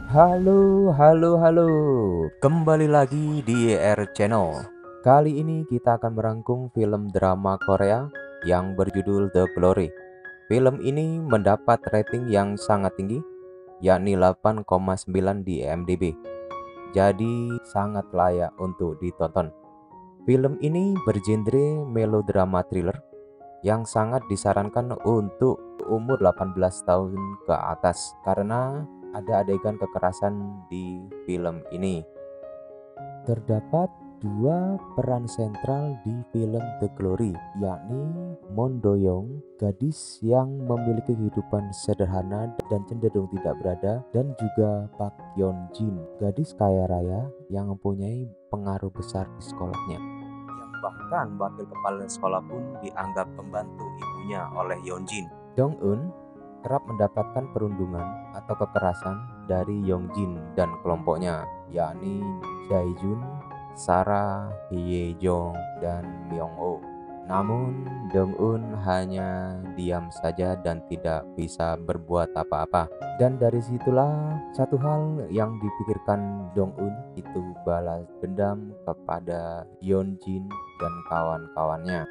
Halo, halo, halo. Kembali lagi di R Channel. Kali ini kita akan merangkum film drama Korea yang berjudul The Glory. Film ini mendapat rating yang sangat tinggi, yakni 8,9 di IMDb. Jadi sangat layak untuk ditonton. Film ini bergenre melodrama thriller yang sangat disarankan untuk umur 18 tahun ke atas karena ada adegan kekerasan di film ini. Terdapat dua peran sentral di film The Glory, yakni Moon Do Young, gadis yang memiliki kehidupan sederhana dan cenderung tidak berada, dan juga Park Yeon Jin, gadis kaya raya yang mempunyai pengaruh besar di sekolahnya. Yang bahkan wakil kepala sekolah pun dianggap pembantu ibunya oleh Yeon Jin. Dong Eun kerap mendapatkan perundungan atau kekerasan dari Yong Jin dan kelompoknya, yakni Jae-jun, Sarah, Hye Jong, dan Myung-oh. Namun Dong-eun hanya diam saja dan tidak bisa berbuat apa-apa. Dan dari situlah satu hal yang dipikirkan Dong-eun, itu balas dendam kepada Yeon Jin dan kawan-kawannya.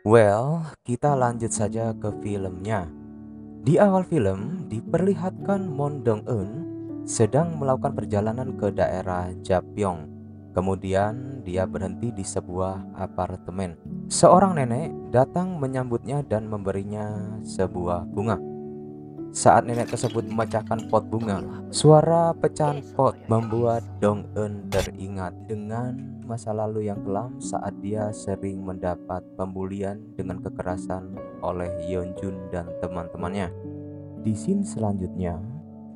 Well, kita lanjut saja ke filmnya. Di awal film diperlihatkan Moon Dong-eun sedang melakukan perjalanan ke daerah Japyeong. Kemudian dia berhenti di sebuah apartemen. Seorang nenek datang menyambutnya dan memberinya sebuah bunga. Saat nenek tersebut memecahkan pot bunga, suara pecahan pot membuat Dong-eun teringat dengan masa lalu yang kelam saat dia sering mendapat pembulian dengan kekerasan oleh Yeonjun dan teman-temannya. Di scene selanjutnya,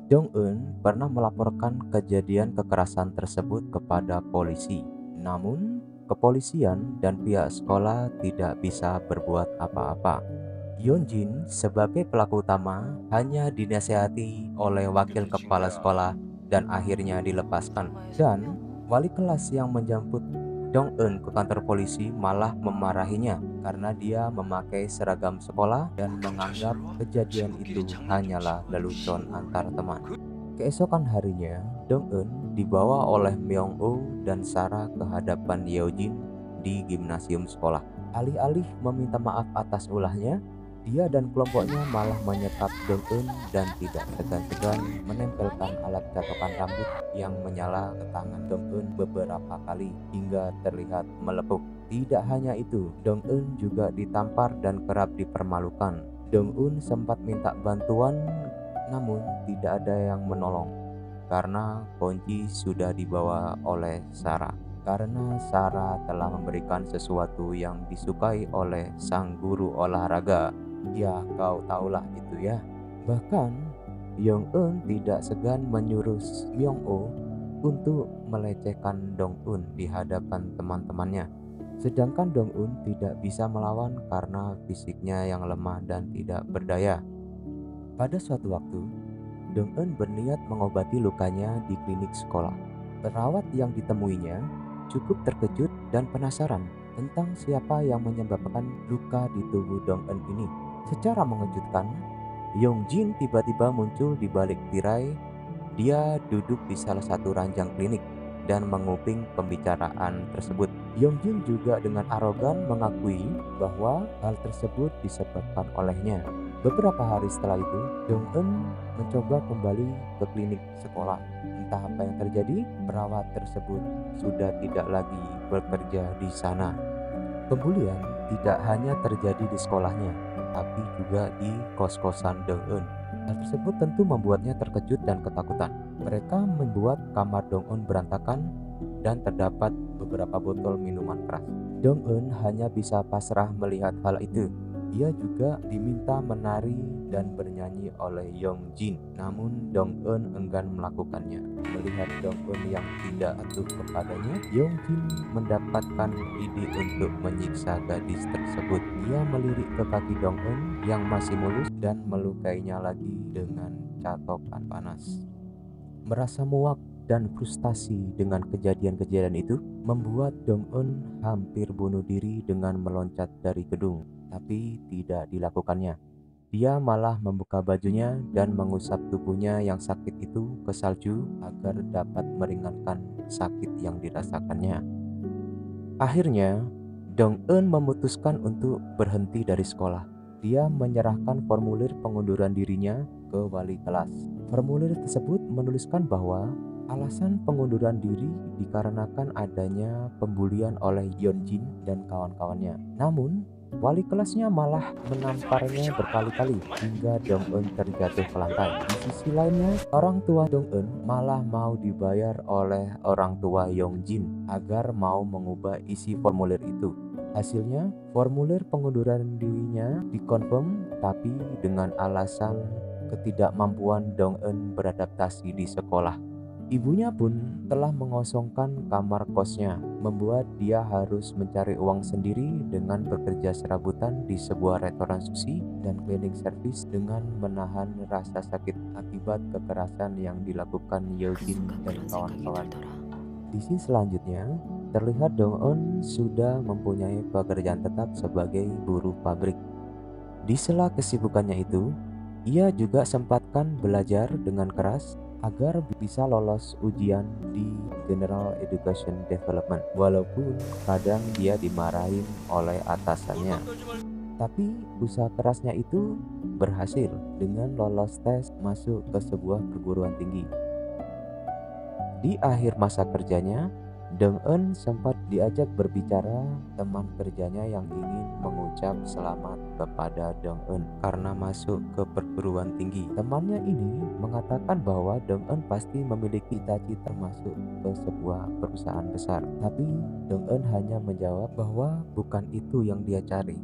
Dong-eun pernah melaporkan kejadian kekerasan tersebut kepada polisi. Namun, kepolisian dan pihak sekolah tidak bisa berbuat apa-apa. Yeonjin sebagai pelaku utama hanya dinasihati oleh wakil kepala sekolah dan akhirnya dilepaskan. Dan wali kelas yang menjemput Dong-eun ke kantor polisi malah memarahinya karena dia memakai seragam sekolah dan menganggap kejadian itu hanyalah lelucon antar teman. Keesokan harinya, Dong-eun dibawa oleh Myung-oh dan Sarah ke hadapan Yeojin di gimnasium sekolah. Alih-alih meminta maaf atas ulahnya, dia dan kelompoknya malah menyekap Dong-eun dan tidak segan-segan menempelkan alat catokan rambut yang menyala ke tangan Dong-eun beberapa kali hingga terlihat melepuh. Tidak hanya itu, Dong-eun juga ditampar dan kerap dipermalukan. Dong-eun sempat minta bantuan, namun tidak ada yang menolong karena kunci sudah dibawa oleh Sarah. Karena Sarah telah memberikan sesuatu yang disukai oleh sang guru olahraga. Ya, kau tahulah itu ya. Bahkan Yong-eun tidak segan menyuruh Myung-oh untuk melecehkan Dong-eun di hadapan teman-temannya. Sedangkan Dong-eun tidak bisa melawan karena fisiknya yang lemah dan tidak berdaya. Pada suatu waktu, Dong-eun berniat mengobati lukanya di klinik sekolah. Perawat yang ditemuinya cukup terkejut dan penasaran tentang siapa yang menyebabkan luka di tubuh Dong-eun ini. Secara mengejutkan, Yong-jin tiba-tiba muncul di balik tirai. Dia duduk di salah satu ranjang klinik dan menguping pembicaraan tersebut. Yong-jin juga dengan arogan mengakui bahwa hal tersebut disebabkan olehnya. Beberapa hari setelah itu, Dong-eun mencoba kembali ke klinik sekolah. Entah apa yang terjadi, perawat tersebut sudah tidak lagi bekerja di sana. Pembulian tidak hanya terjadi di sekolahnya, tapi juga di kos-kosan Dong-eun. Hal tersebut tentu membuatnya terkejut dan ketakutan. Mereka membuat kamar Dong-eun berantakan dan terdapat beberapa botol minuman keras. Dong-eun hanya bisa pasrah melihat hal itu. Dia juga diminta menari dan bernyanyi oleh Yong-jin, namun Dong-eun enggan melakukannya. Melihat Dong-eun yang tidak patuh kepadanya, Yong-jin mendapatkan ide untuk menyiksa gadis tersebut. Dia melirik ke kaki Dong-eun yang masih mulus dan melukainya lagi dengan catokan panas. Merasa muak dan frustasi dengan kejadian-kejadian itu, membuat Dong-eun hampir bunuh diri dengan meloncat dari gedung, tapi tidak dilakukannya. Dia malah membuka bajunya dan mengusap tubuhnya yang sakit itu ke salju agar dapat meringankan sakit yang dirasakannya. Akhirnya, Dong-eun memutuskan untuk berhenti dari sekolah. Dia menyerahkan formulir pengunduran dirinya ke wali kelas. Formulir tersebut menuliskan bahwa alasan pengunduran diri dikarenakan adanya pembulian oleh Yeonjin dan kawan-kawannya. Namun, wali kelasnya malah menamparnya berkali-kali hingga Dong-eun terjatuh ke lantai. Di sisi lainnya, orang tua Dong-eun malah mau dibayar oleh orang tua Yeonjin agar mau mengubah isi formulir itu. Hasilnya, formulir pengunduran dirinya dikonfirm, tapi dengan alasan ketidakmampuan Dong-eun beradaptasi di sekolah. Ibunya pun telah mengosongkan kamar kosnya, membuat dia harus mencari uang sendiri dengan bekerja serabutan di sebuah restoran sushi dan cleaning service dengan menahan rasa sakit akibat kekerasan yang dilakukan Yeojin dan kawan-kawan. Di scene selanjutnya, terlihat Dong-eun sudah mempunyai pekerjaan tetap sebagai buruh pabrik. Di sela kesibukannya itu, ia juga sempatkan belajar dengan keras agar bisa lolos ujian di General Education Development, walaupun kadang dia dimarahin oleh atasannya. Tapi usaha kerasnya itu berhasil dengan lolos tes masuk ke sebuah perguruan tinggi. Di akhir masa kerjanya, Dong-eun sempat diajak berbicara teman kerjanya yang ingin mengucap selamat kepada Dong-eun karena masuk ke perguruan tinggi. Temannya ini mengatakan bahwa Dong-eun pasti memiliki cita-cita masuk ke sebuah perusahaan besar. Tapi Dong-eun hanya menjawab bahwa bukan itu yang dia cari.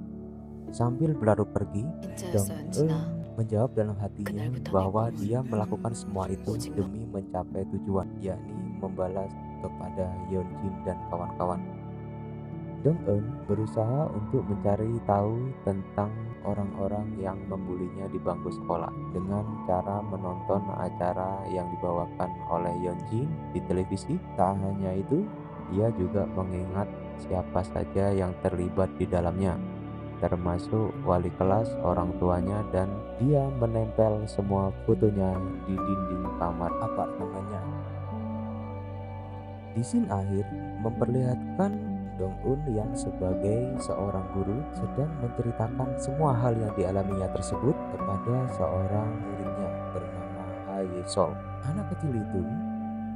Sambil berlalu pergi, Dong-eun menjawab dalam hatinya bahwa dia melakukan semua itu demi mencapai tujuan, yakni membalas kepada Yeonjin dan kawan-kawan. Dong-eun berusaha untuk mencari tahu tentang orang-orang yang membulinya di bangku sekolah dengan cara menonton acara yang dibawakan oleh Yeonjin di televisi. Tak hanya itu, dia juga mengingat siapa saja yang terlibat di dalamnya, termasuk wali kelas, orang tuanya, dan dia menempel semua fotonya di dinding kamar apartemennya. Di scene akhir memperlihatkan Dong-eun yang sebagai seorang guru sedang menceritakan semua hal yang dialaminya tersebut kepada seorang muridnya bernama Hae-sol. Anak kecil itu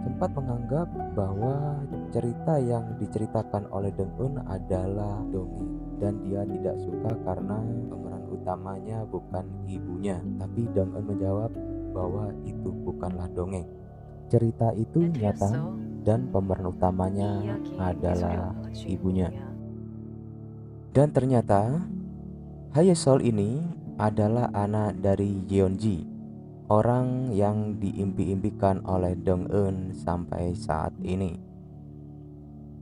sempat menganggap bahwa cerita yang diceritakan oleh Dong-eun adalah dongeng, dan dia tidak suka karena pemeran utamanya bukan ibunya. Tapi Dong-eun menjawab bahwa itu bukanlah dongeng. Cerita itu nyata dan pemeran utamanya adalah ibunya. Dan ternyata Hae-sol ini adalah anak dari Yeonji, orang yang diimpi-impikan oleh Dong-eun sampai saat ini.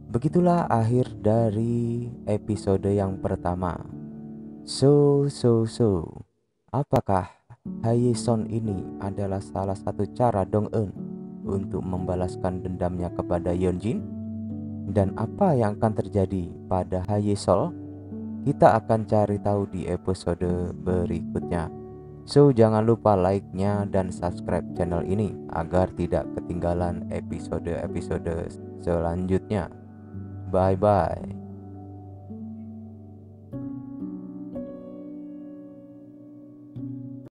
Begitulah akhir dari episode yang pertama. So, apakah Hae-sol ini adalah salah satu cara Dong-eun untuk membalaskan dendamnya kepada Yeonjin? Dan apa yang akan terjadi pada Hae-sol? Kita akan cari tahu di episode berikutnya. So, jangan lupa like-nya dan subscribe channel ini agar tidak ketinggalan episode-episode selanjutnya. Bye-bye.